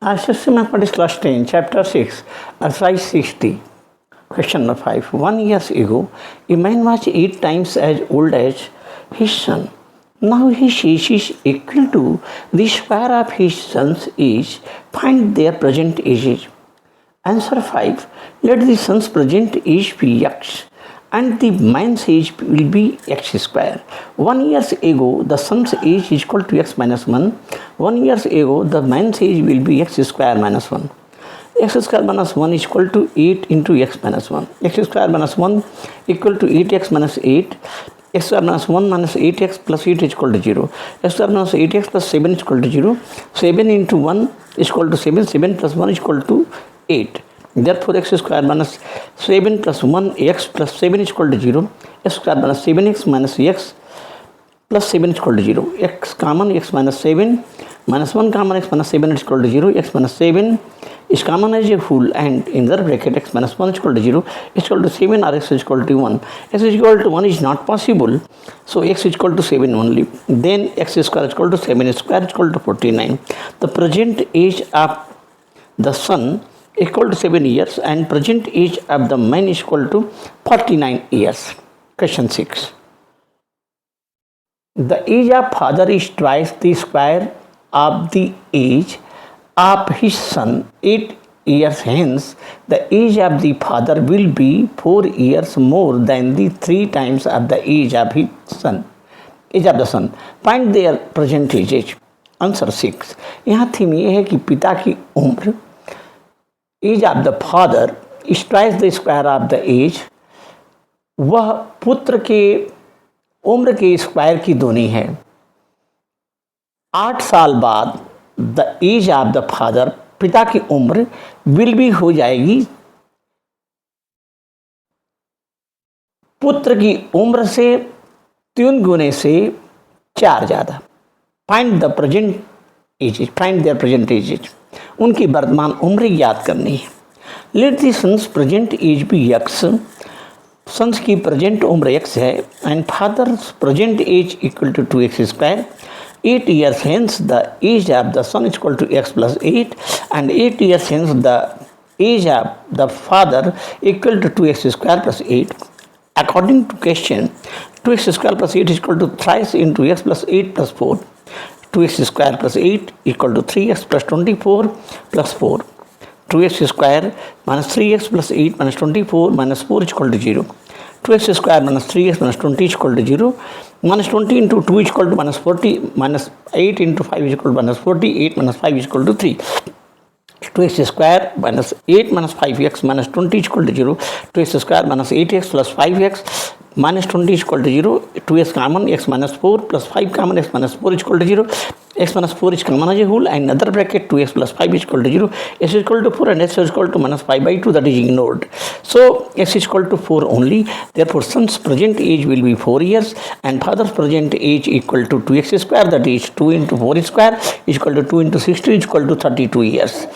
Assessment Mathematics Class 10, Chapter 6, Exercise 60. Question number 5. 1 year ago, a man was 8 times as old as his son. Now his age is equal to the square of his son's age. Find their present ages. Answer 5. Let the son's present age be x and the man's age will be x square. 1 year ago, the son's age is equal to x minus 1. 1 year ago, the man's age will be x square minus 1. X square minus 1 is equal to 8 into x minus 1. X square minus 1 equal to 8x minus 8. X square minus 1 minus 8x plus 8 is equal to 0. X square minus 8x plus 7 is equal to 0. 7 into 1 is equal to 7. 7 plus 1 is equal to 8. Therefore, x square minus 7 plus 1 x plus 7 is equal to 0. X square minus 7x minus x plus 7 is equal to 0. X common, x minus 7 minus 1 common, x minus 7 is equal to 0. X minus 7 is common as a whole, and in the bracket x minus 1 is equal to 0. X is equal to 7 or x is equal to 1. X is equal to 1 is not possible, so x is equal to 7 only. Then x square is equal to 7 square is equal to 49. The present age of the son equal to 7 years and present age of the man is equal to 49 years. Question 6. The age of father is twice the square of the age of his son. 8 years hence, the age of the father will be 4 years more than the 3 times of the age of his son. Age of the son. Find their present ages. Answer 6. यहाँ theme ये है कि पिता की उम्र age of the father is twice the square of the age, वह पुत्र के उम्र के स्क्वायर की दूनी है. 8 साल बाद the age of the father, पिता की उम्र विल भी हो जाएगी पुत्र की उम्र से 3 गुने से 4 ज़्यादा. Find the present ages. Find their present ages. उनकी वर्तमान उम्र याद करनी है. Let the son's present age be x. Son's की प्रेजेंट उम्र एक्स है and father's present age equal to 2x square. 8 years hence the age of the son is equal to x plus 8 and 8 years hence the age of the father equal to 2x square plus 8. According to question, 2x square plus 8 is equal to thrice into x plus 8 plus 4. 2x square plus 8 equal to 3x plus 24 plus 4. 2x square minus 3x plus 8 minus 24 minus 4 is equal to 0. 2x square minus 3x minus 20 is equal to 0. Minus 20 into 2 is equal to minus 40. Minus 8 into 5 is equal to minus 40. 8 minus 5 is equal to 3. 2x square minus 8 minus 5x minus 20 is equal to 0. 2x square minus 8x plus 5x minus 20 is equal to 0. 2x common, x minus 4 plus 5 common, x minus 4 is equal to 0. X minus 4 is common as a whole, and another bracket 2x plus 5 is equal to 0. X is equal to 4 and x is equal to minus 5 by 2, that is ignored. So x is equal to 4 only. Therefore, son's present age will be 4 years and father's present age equal to 2x square, that is 2 into 4 square is equal to 2 into 16 is equal to 32 years.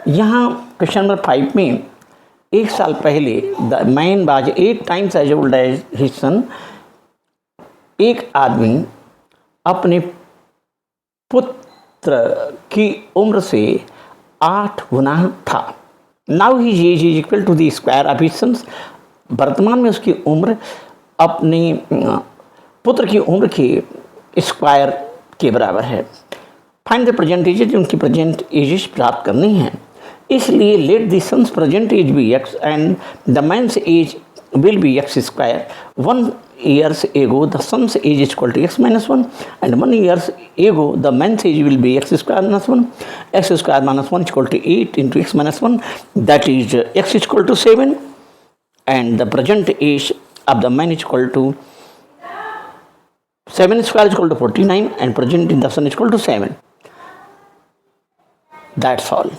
यहाँ question number 5 में 1 साल पहले the man was 8 times as old as his son. एक आदमी अपने पुत्र की उम्र से 8 गुना था. Now his age is equal to the square of his son's. वर्तमान में उसकी उम्र अपने पुत्र की उम्र के स्क्वायर के बराबर है. Find the present ages. उनकी प्रेजेंट एजेस प्राप्त करनी है. इसलिए let the son's present age be x and the man's age will be x square. 1 years ago the son's age is equal to x minus 1 and 1 years ago the man's age will be x square minus 1. X square minus 1 is equal to 8 into x minus 1, that is x is equal to 7 and the present age of the man is equal to 7 square is equal to 49 and present in the son is equal to 7. That's all.